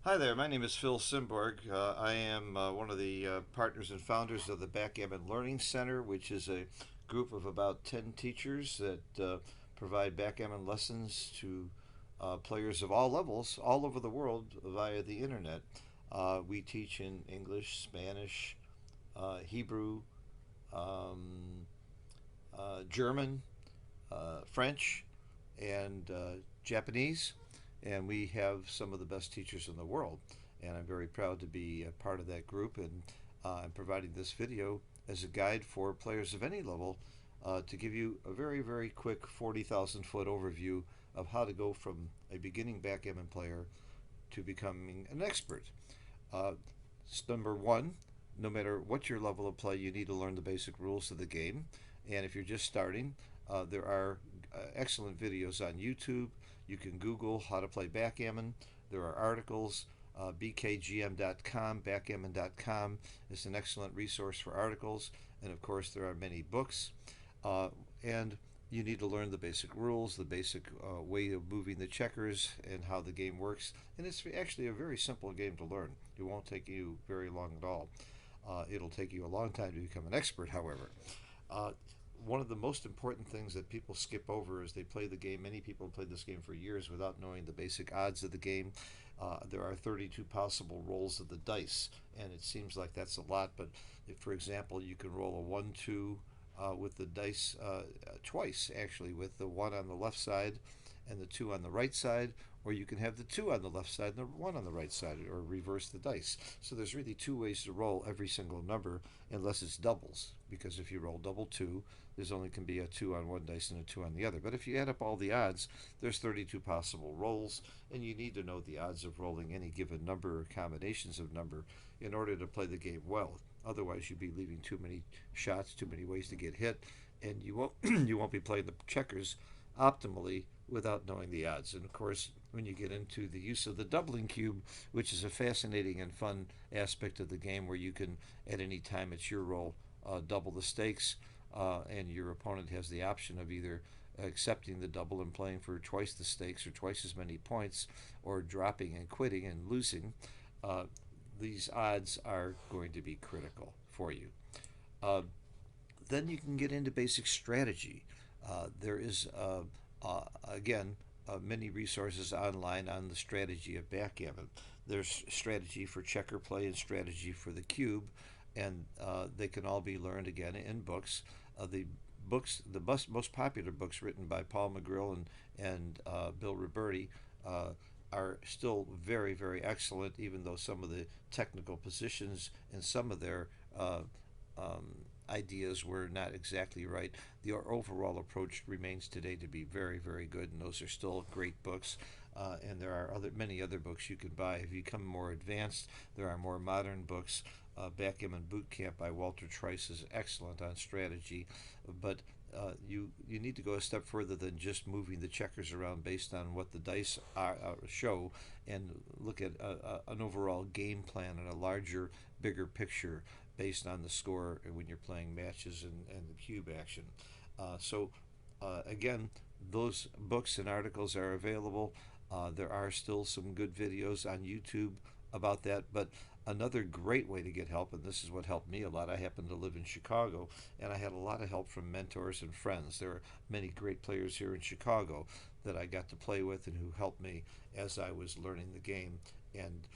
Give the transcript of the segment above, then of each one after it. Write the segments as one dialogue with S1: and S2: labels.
S1: Hi there, my name is Phil Simborg. I am one of the partners and founders of the Backgammon Learning Center, which is a group of about 10 teachers that provide backgammon lessons to players of all levels all over the world via the internet. We teach in English, Spanish, Hebrew, um, German, French, and Japanese, and we have some of the best teachers in the world. And I'm very proud to be a part of that group, and I'm providing this video as a guide for players of any level to give you a very, very quick 40,000 foot overview of how to go from a beginning backgammon player to becoming an expert. Uh, Number one, no matter what your level of play, you need to learn the basic rules of the game. And if you're just starting, there are excellent videos on YouTube. You can Google how to play backgammon. There are articles. BKGM.com, backgammon.com is an excellent resource for articles. And of course, there are many books. And you need to learn the basic rules, the basic way of moving the checkers, and how the game works. And it's actually a very simple game to learn. It won't take you very long at all. It'll take you a long time to become an expert, however. Uh, One of the most important things that people skip over is they play the game. Many people play this game for years without knowing the basic odds of the game. There are 32 possible rolls of the dice, and it seems like that's a lot, but if, for example, you can roll a 1 2 with the dice twice, actually, with the 1 on the left side and the 2 on the right side, or you can have the 2 on the left side and the 1 on the right side, or reverse the dice. So there's really two ways to roll every single number, unless it's doubles, because if you roll double 2, there's only can be a 2 on one dice and a 2 on the other. But if you add up all the odds, there's 32 possible rolls, and you need to know the odds of rolling any given number or combinations of number in order to play the game well. Otherwise, you'd be leaving too many shots, too many ways to get hit, and you won't you won't be playing the checkers optimally without knowing the odds. And of course, when you get into the use of the doubling cube, which is a fascinating and fun aspect of the game, where you can at any time it's your roll double the stakes, and your opponent has the option of either accepting the double and playing for twice the stakes or twice as many points, or dropping and quitting and losing. Uh, these odds are going to be critical for you. Uh, then you can get into basic strategy. There is, again, many resources online on the strategy of backgammon. There's strategy for checker play and strategy for the cube, and they can all be learned again in books. The most popular books written by Paul McGrill and Bill Roberti are still very, very excellent, even though some of the technical positions and some of their ideas were not exactly right. The overall approach remains today to be very, very good, and those are still great books. And there are many other books you can buy. If you become more advanced, there are more modern books. Backgammon Boot Camp by Walter Trice is excellent on strategy, but you need to go a step further than just moving the checkers around based on what the dice show, and look at an overall game plan and a larger, bigger picture based on the score when you're playing matches and the cube action. Again, those books and articles are available. There are still some good videos on YouTube about that, but another great way to get help, and this is what helped me a lot. I happen to live in Chicago, and I had a lot of help from mentors and friends. There are many great players here in Chicago that I got to play with and who helped me as I was learning the game. And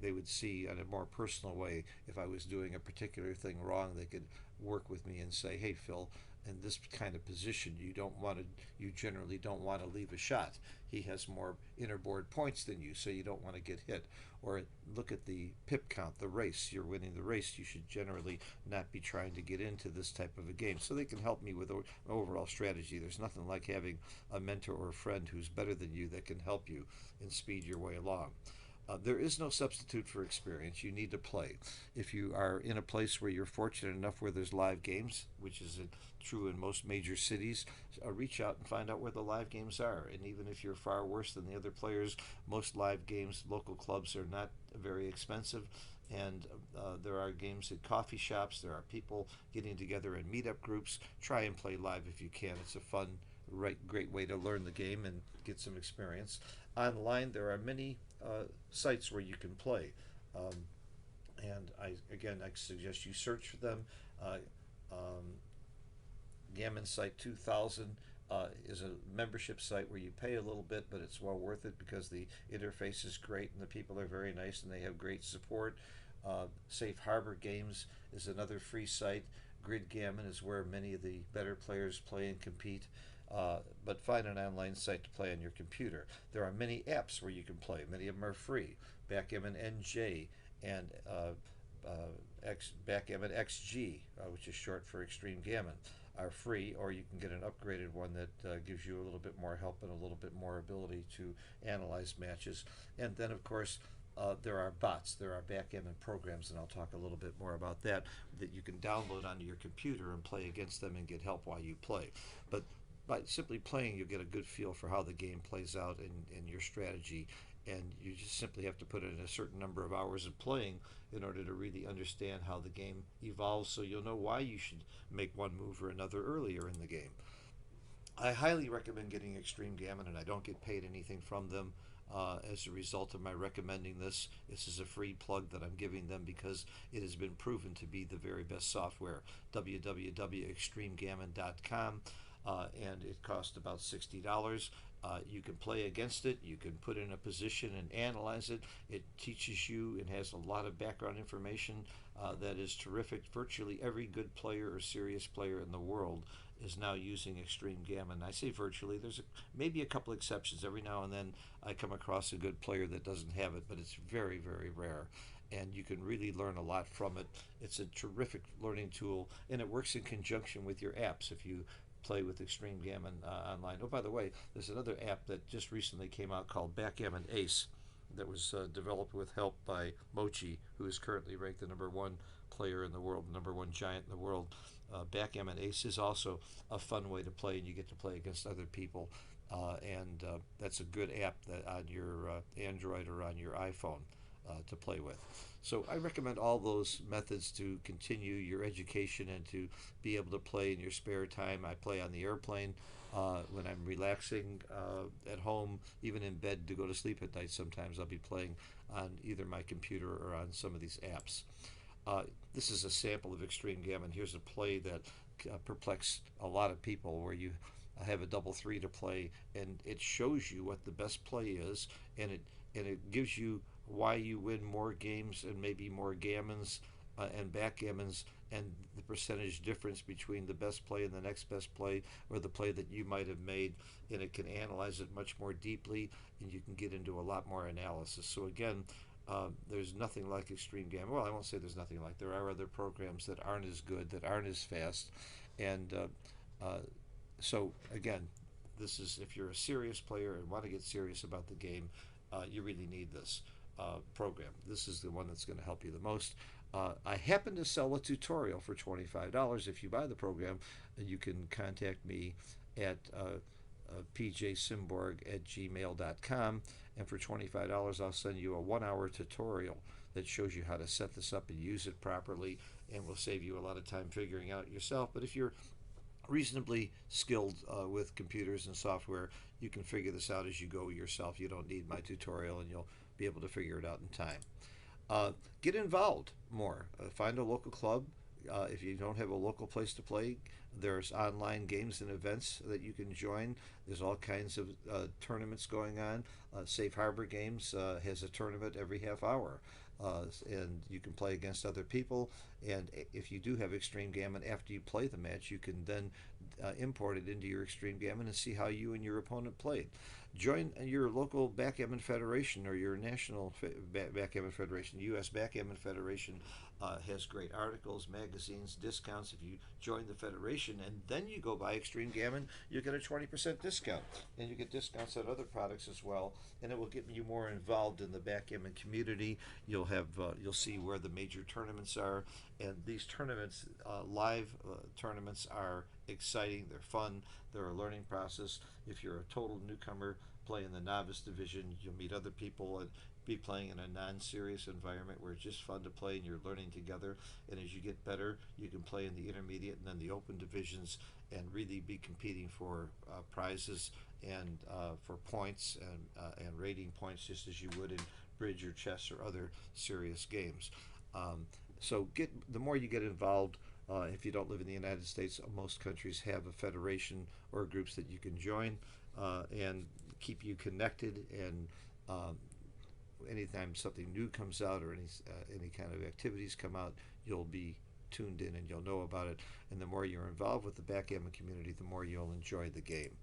S1: they would see in a more personal way if I was doing a particular thing wrong. They could work with me and say, "Hey, Phil, in this kind of position, you generally don't want to leave a shot. He has more inner-board points than you, so you don't want to get hit." Or look at the pip count, the race. You're winning the race. You should generally not be trying to get into this type of a game. So they can help me with overall strategy. There's nothing like having a mentor or a friend who's better than you that can help you and speed your way along. There is no substitute for experience. You need to play. If you are in a place where you're fortunate enough where there's live games, which is true in most major cities, reach out and find out where the live games are. And even if you're far worse than the other players, most live games, local clubs, are not very expensive. And there are games at coffee shops. There are people getting together in meetup groups. Try and play live if you can. It's a fun great way to learn the game and get some experience. Online, there are many sites where you can play. Um, and I suggest you search for them. Uh, um, Gammon Site 2000 is a membership site where you pay a little bit, but it's well worth it because the interface is great and the people are very nice and they have great support. Safe Harbor Games is another free site. Grid Gammon is where many of the better players play and compete. But find an online site to play on your computer. There are many apps where you can play. Many of them are free. Backgammon NJ and Backgammon XG, which is short for Extreme Gammon, are free, or you can get an upgraded one that gives you a little bit more help and a little bit more ability to analyze matches. And then, of course, there are bots. There are backgammon programs, and I'll talk a little bit more about that you can download onto your computer and play against them and get help while you play. But by simply playing, you get a good feel for how the game plays out and your strategy. And you just simply have to put in a certain number of hours of playing in order to really understand how the game evolves so you'll know why you should make one move or another earlier in the game. I highly recommend getting Extreme Gammon, and I don't get paid anything from them as a result of my recommending this. This is a free plug that I'm giving them because it has been proven to be the very best software. www.extremegammon.com, and it costs about $60. You can play against it. You can put in a position and analyze it. It teaches you and has a lot of background information that is terrific. Virtually every good player or serious player in the world is now using Extreme Gammon. I say virtually. There's maybe a couple exceptions. Every now and then I come across a good player that doesn't have it, but it's very, very rare. And you can really learn a lot from it. It's a terrific learning tool, and it works in conjunction with your apps if you play with Extreme Gammon online. Oh, by the way, there's another app that just recently came out called Backgammon Ace that was developed with help by Mochi, who is currently ranked the number one player in the world, the number one giant in the world. Backgammon Ace is also a fun way to play, and you get to play against other people. And that's a good app that on your Android or on your iPhone to play with. So I recommend all those methods to continue your education and to be able to play in your spare time. I play on the airplane when I'm relaxing at home, even in bed to go to sleep at night. Sometimes I'll be playing on either my computer or on some of these apps. This is a sample of Extreme Gammon. Here's a play that perplexed a lot of people where you have a double three to play, and it shows you what the best play is, and it gives you why you win more games and maybe more gammons and backgammons, and the percentage difference between the best play and the next best play or the play that you might have made, and it can analyze it much more deeply, and you can get into a lot more analysis. So again, there's nothing like Extreme Gammon. Well, I won't say there's nothing like. There are other programs that aren't as good, that aren't as fast, and so again, this is if you're a serious player and want to get serious about the game, you really need this program. This is the one that's going to help you the most. I happen to sell a tutorial for $25. If you buy the program, you can contact me at pjsimborg@gmail.com, and for $25 I'll send you a 1-hour tutorial that shows you how to set this up and use it properly, and will save you a lot of time figuring out yourself. But if you're reasonably skilled with computers and software, you can figure this out as you go yourself. You don't need my tutorial, and you'll be able to figure it out in time. Get involved more. Find a local club. If you don't have a local place to play, there's online games and events that you can join. There's all kinds of tournaments going on. Safe Harbor Games has a tournament every half hour. And you can play against other people. And if you do have Extreme Gammon, after you play the match, you can then import it into your Extreme Gammon and see how you and your opponent played. Join your local Backgammon Federation or your national Backgammon Federation. U.S. Backgammon Federation has great articles, magazines, discounts. If you join the federation and then you go buy Extreme Gammon, you get a 20% discount, and you get discounts on other products as well. And it will get you more involved in the backgammon community. You'll see where the major tournaments are, and these tournaments, live tournaments, are exciting. They're fun. They're a learning process. If you're a total newcomer, play in the novice division, you'll meet other people and be playing in a non-serious environment where it's just fun to play and you're learning together. And as you get better, you can play in the intermediate and then the open divisions and really be competing for prizes and for points and rating points, just as you would in bridge or chess or other serious games. So get the more you get involved. If you don't live in the United States, most countries have a federation or groups that you can join and keep you connected. And anytime something new comes out or any kind of activities come out, you'll be tuned in and you'll know about it. And the more you're involved with the backgammon community, the more you'll enjoy the game.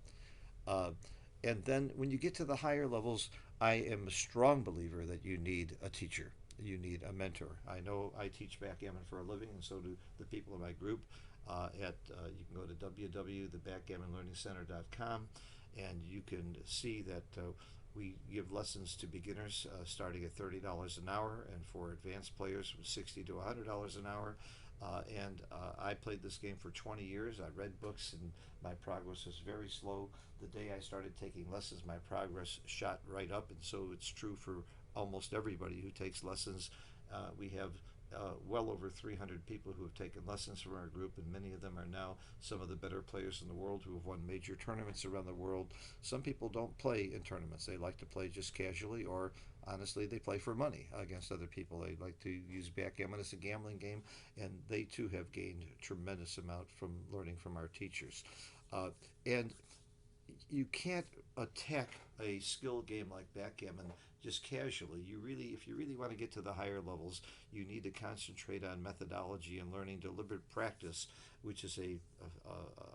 S1: Uh, and then when you get to the higher levels, I am a strong believer that you need a teacher. You need a mentor. I know I teach backgammon for a living, and so do the people in my group. You can go to www.thebackgammonlearningcenter.com, and you can see that we give lessons to beginners starting at $30 an hour, and for advanced players from $60 to $100 an hour. I played this game for 20 years. I read books, and my progress was very slow. The day I started taking lessons, my progress shot right up, and so it's true for almost everybody who takes lessons. We have well over 300 people who have taken lessons from our group, and many of them are now some of the better players in the world who have won major tournaments around the world. Some people don't play in tournaments. They like to play just casually, or honestly, they play for money against other people. They like to use backgammon as a gambling game, and they too have gained a tremendous amount from learning from our teachers. And you can't attack a skill game like backgammon just casually. If you really want to get to the higher levels, you need to concentrate on methodology and learning deliberate practice, which is a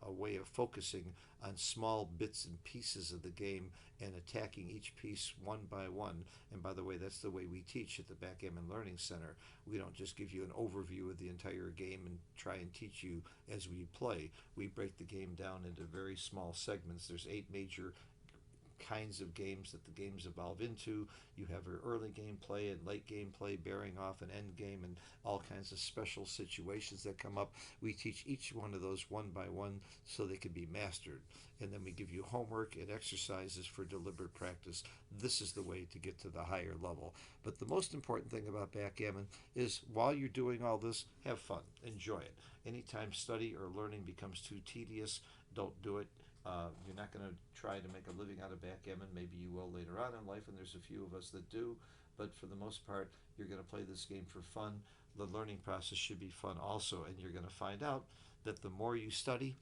S1: way of focusing on small bits and pieces of the game and attacking each piece one by one. And by the way, that's the way we teach at the Backgammon Learning Center. We don't just give you an overview of the entire game and try and teach you as we play. We break the game down into very small segments. There's 8 major kinds of games that the games evolve into. You have your early gameplay and late gameplay, bearing off an end game, and all kinds of special situations that come up. We teach each one of those one by one so they can be mastered. And then we give you homework and exercises for deliberate practice. This is the way to get to the higher level. But the most important thing about backgammon is while you're doing all this, have fun, enjoy it. Anytime study or learning becomes too tedious, don't do it. You're not going to try to make a living out of backgammon. Maybe you will later on in life, and there's a few of us that do. But for the most part, you're going to play this game for fun. The learning process should be fun also, and you're going to find out that the more you study,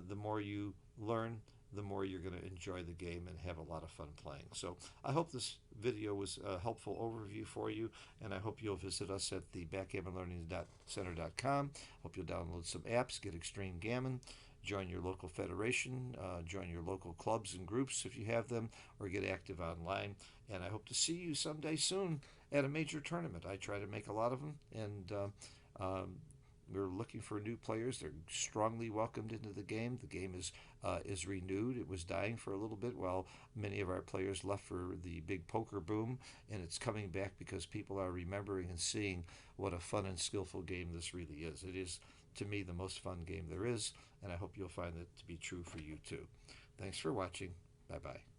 S1: the more you learn, the more you're going to enjoy the game and have a lot of fun playing. So I hope this video was a helpful overview for you, and I hope you'll visit us at the backgammonlearningcenter.com. Hope you'll download some apps, get Extreme Gammon, join your local federation, join your local clubs and groups if you have them, or get active online. And I hope to see you someday soon at a major tournament. I try to make a lot of them, and we're looking for new players. They're strongly welcomed into the game. The game is renewed. It was dying for a little bit while many of our players left for the big poker boom, and it's coming back because people are remembering and seeing what a fun and skillful game this really is. It is, to me, the most fun game there is, and I hope you'll find it to be true for you too. Thanks for watching. Bye-bye.